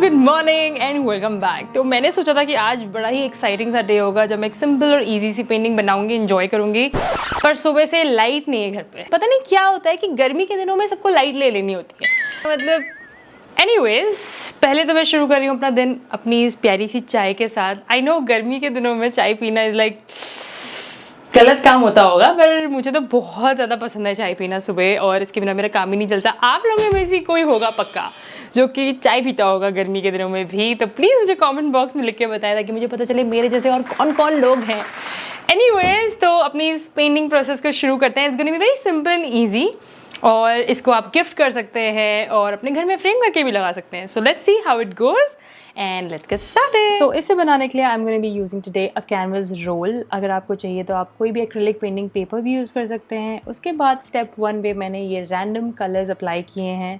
Good morning and welcome back. तो मैंने सोचा था कि आज बड़ा ही एक्साइटिंग सा डे होगा जब मैं एक सिंपल और इजी सी पेंटिंग बनाऊंगी, एंजॉय करूंगी। पर सुबह से लाइट नहीं है घर पे। पता नहीं क्या होता है कि गर्मी के दिनों में सबको लाइट ले लेनी होती है। मतलब एनीवेज, पहले तो मैं शुरू कर रही हूँ अपना दिन अपनी इस प्यारी सी चाय के साथ। आई नो गर्मी के दिनों में चाय पीना इज़ लाइक गलत काम होता होगा, पर मुझे तो बहुत ज़्यादा पसंद है चाय पीना सुबह, और इसके बिना मेरा काम ही नहीं चलता। आप लोगों में से कोई होगा पक्का जो कि चाय पीता होगा गर्मी के दिनों में भी, तो प्लीज़ मुझे कमेंट बॉक्स में लिख के बताएं ताकि मुझे पता चले मेरे जैसे और कौन कौन लोग हैं। एनीवेज, तो अपनी इस पेंटिंग प्रोसेस को शुरू करते हैं। It's going to be very simple and easy, और इसको आप गिफ्ट कर सकते हैं और अपने घर में फ्रेम करके भी लगा सकते हैं। So let's see how it goes and let's get started. So इसे बनाने के लिए I am going to be using today a canvas roll. अगर आपको चाहिए तो आप कोई भी एक्रिलिक पेंटिंग पेपर भी यूज़ कर सकते हैं। उसके बाद स्टेप 1 पे मैंने ये रैंडम कलर्स अप्लाई किए हैं,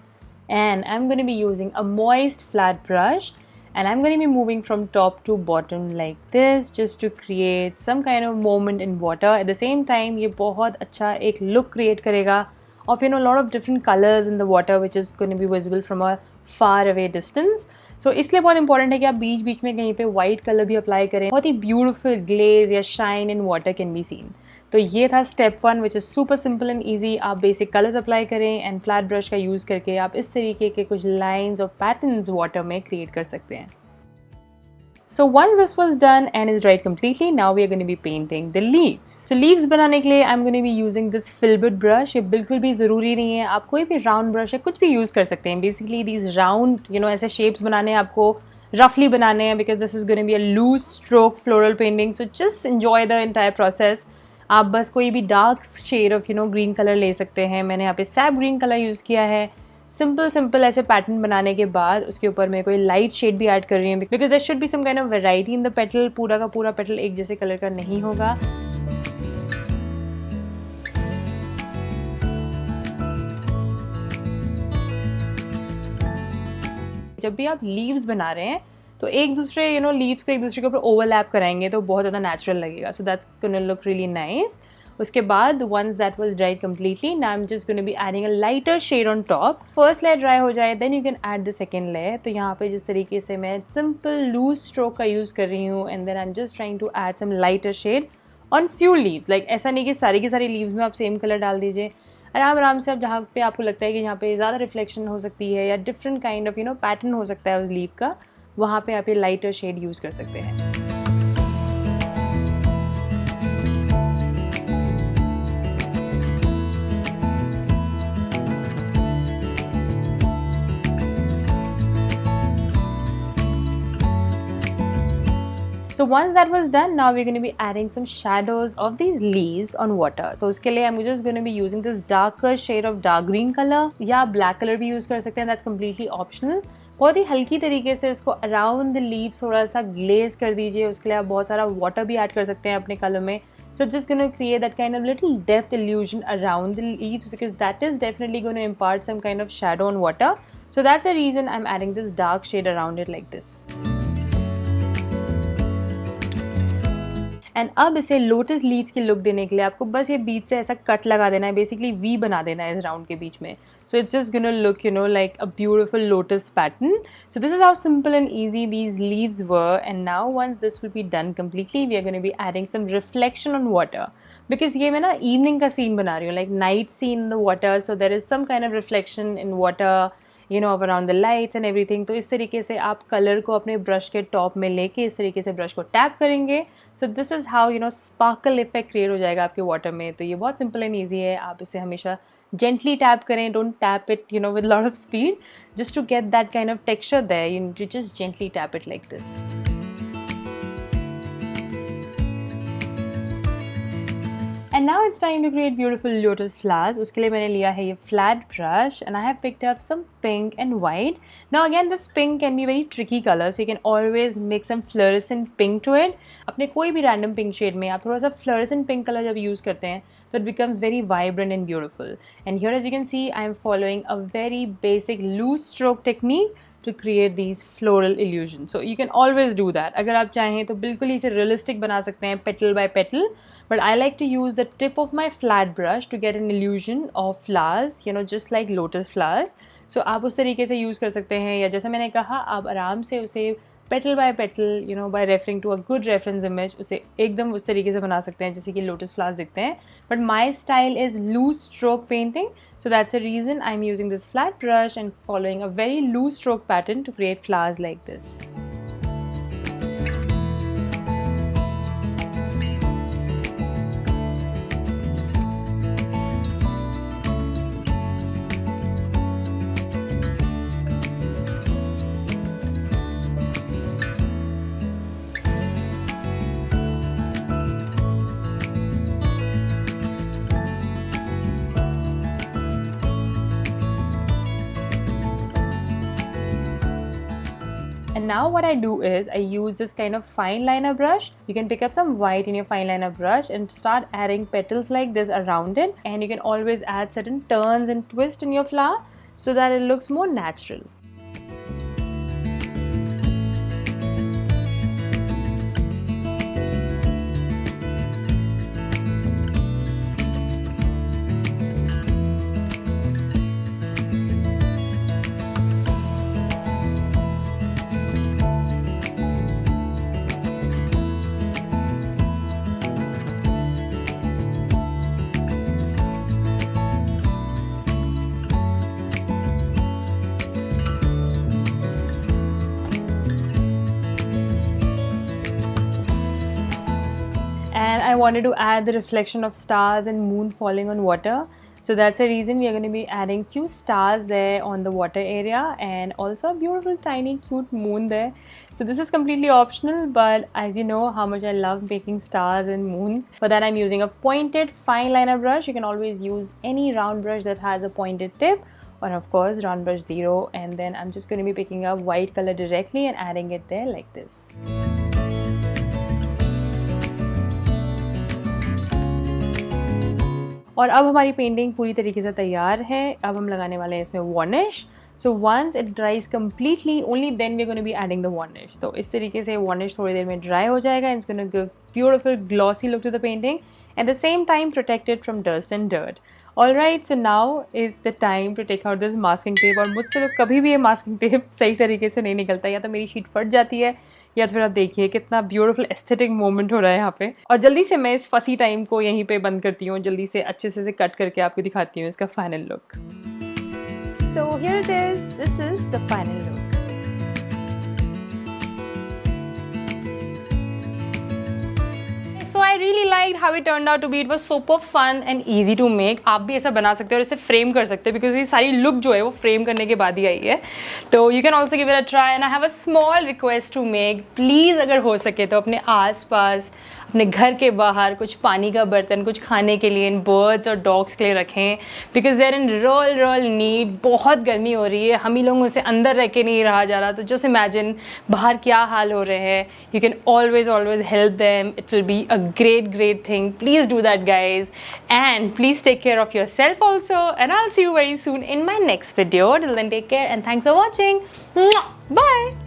and I'm going to be using a moist flat brush, and I'm going to be moving from top to bottom like this just to create some kind of moment in water. At the same time ये बहुत अच्छा एक look create करेगा of lot of different colors in the water which is going to be visible from a far away distance. So इसलिए बहुत important है कि आप बीच बीच में कहीं पे वाइट कलर भी अप्लाई करें। बहुत ही ब्यूटीफुल ग्लेज या shine in water can be seen. तो ये था step 1 which is super simple and easy. आप बेसिक कलर्स अप्लाई करें एंड फ्लैट ब्रश का यूज़ करके आप इस तरीके के कुछ लाइन्स और पैटर्न्स वाटर में क्रिएट कर सकते हैं। So once this was done and is dried completely, now we are going to be painting the leaves. So leaves बनाने के लिए I'm going to be using this filbert brush. ये बिल्कुल भी ज़रूरी नहीं है, आप कोई भी round brush या कुछ भी use कर सकते हैं। Basically these round ऐसे shapes बनाने हैं आपको, roughly बनाने हैं, because this is going to be a loose stroke floral painting. So just enjoy the entire process. आप बस कोई भी dark shade of green colour ले सकते हैं। मैंने यहाँ पे सैप ग्रीन कलर यूज़ किया है। सिंपल ऐसे पैटर्न बनाने के बाद उसके ऊपर मैं कोई लाइट शेड भी ऐड कर रही हूँ, because there should be some kind of variety in the petal. पूरा का पूरा पेटल एक जैसे कलर का नहीं होगा। जब भी आप लीव्स बना रहे हैं तो एक दूसरे लीव्स को एक दूसरे के ऊपर ओवरलैप कराएंगे तो बहुत ज़्यादा नेचुरल लगेगा। So that's gonna look really nice. उसके बाद once that was dried completely, now I am just gonna be adding a lighter shade on top. First layer dry हो जाए then you can add the second layer. तो यहाँ पे जिस तरीके से मैं सिंपल लूज स्ट्रोक का यूज़ कर रही हूँ, and then I am just trying to add some lighter shade on few leaves. Like ऐसा नहीं कि सारी की सारी लीव्स में आप सेम कलर डाल दीजिए। आराम से आप जहाँ पे आपको लगता है कि यहाँ पे ज़्यादा रिफ्लेक्शन हो सकती है या डिफरेंट काइंड ऑफ पैटर्न हो सकता है उस लीव का, वहाँ पे आप ये लाइटर शेड यूज़ कर सकते हैं। So once that was done, now we're going to be adding some shadows of these leaves on water. तो उसके लिए I'm just going to be using this darker shade of dark green color, या black color भी use कर सकते हैं, that's completely optional. बहुत ही हल्की तरीके से इसको around the leaves थोड़ा सा glaze कर दीजिए। उसके लिए आप बहुत सारा water भी add कर सकते हैं अपने color में। So just going to create that kind of little depth illusion around the leaves, because that is definitely going to impart some kind of shadow on water. So that's the reason I'm adding this dark shade around it like this. And अब इसे lotus leaves की look देने के लिए आपको बस ये बीच से ऐसा कट लगा देना है, बेसिकली वी बना देना है इस राउंड के बीच में। So it's just gonna look like a beautiful lotus pattern. So this is how simple and easy these leaves were. And now once this will be done completely, we are gonna be adding some reflection on water, because ये मैं ना evening का scene बना रही हूँ, like night scene in the water. So there is some kind of reflection in water around the lights and everything. तो इस तरीके से आप कलर को अपने ब्रश के टॉप में लेके इस तरीके से ब्रश को टैप करेंगे। So this is how sparkle effect create हो जाएगा आपके वाटर में। तो ये बहुत सिंपल एंड ईजी है। आप इसे हमेशा जेंटली टैप करें, don't tap it with lot of speed, just to get that kind of texture there, you just gently tap it like this. And now it's time to create beautiful lotus flowers. उसके लिए मैंने लिया है ये flat brush, and I have picked up some pink and white. Now again, this pink can be very tricky color, so you can always mix some fluorescent pink to it. अपने कोई भी random pink shade में आप थोड़ा सा fluorescent pink color जब use करते हैं तो it becomes very vibrant and beautiful. And here as you can see, I am following a very basic loose stroke technique to create these floral illusions. So you can always do that. अगर आप चाहें तो बिल्कुल ही इसे realistic बना सकते हैं petal by petal, but I like to use the tip of my flat brush to get an illusion of flowers, you know, just like lotus flowers. So आप उस तरीके से use कर सकते हैं, या जैसा मैंने कहा आप आराम से उसे petal by petal, you know, by referring to a good reference image, उसे एकदम उस तरीके से बना सकते हैं जैसे कि lotus flowers दिखते हैं. But my style is loose stroke painting, so that's the reason I'm using this flat brush and following a very loose stroke pattern to create flowers like this. And now what I do is I use this kind of fine liner brush. You can pick up some white in your fine liner brush and start adding petals like this around it, and you can always add certain turns and twists in your flower so that it looks more natural. And I wanted to add the reflection of stars and moon falling on water. So that's the reason we are going to be adding few stars there on the water area, and also a beautiful tiny cute moon there. So this is completely optional, but as you know how much I love making stars and moons. For that I'm using a pointed fine liner brush. You can always use any round brush that has a pointed tip, or of course round brush 0, and then I'm just going to be picking up white color directly and adding it there like this. और अब हमारी painting पूरी तरीके से तैयार है. अब हम लगाने वाले हैं इसमें varnish. So once it dries completely only then we are gonna be adding the varnish. तो इस तरीके से वार्निश थोड़ी देर में ड्राई हो जाएगा. It's gonna give beautiful glossy look to the painting, at the same time protected from dust and dirt. Alright, so now is the time to take out this masking tape. और मुझसे तो कभी भी ये masking tape सही तरीके से नहीं निकलता, या तो मेरी शीट फट जाती है, या तो फिर आप देखिए कितना ब्यूटीफुल एस्थेटिक मोमेंट हो रहा है यहाँ पे. और जल्दी से मैं इस फसी टाइम को यहीं पे बंद करती हूँ. जल्दी से अच्छे से कट करके आपको दिखाती हूँ इसका final look. So here it is. This is the final look. So I really liked how it turned out to be. It was super fun and easy to make. आप भी ऐसा बना सकते हो और इसे फ्रेम कर सकते हो, because ये सारी लुक जो है वो फ्रेम करने के बाद ही आई है. तो you can also give it a try, and I have a small request to make. Please अगर हो सके तो अपने आसपास, अपने घर के बाहर कुछ पानी का बर्तन, कुछ खाने के लिए इन बर्ड्स और डॉग्स के लिए रखें, because there in real need. बहुत गर्मी हो रही है, हम ही लोगों से अंदर रह के नहीं रहा जा रहा. तो जस्ट इमेजिन बाहर क्या हाल हो रहे हैं. You can always help them. It will be a great thing. Please do that, guys, and please take care of yourself also, and I'll see you very soon in my next video. Till then, take care and thanks for watching. Bye.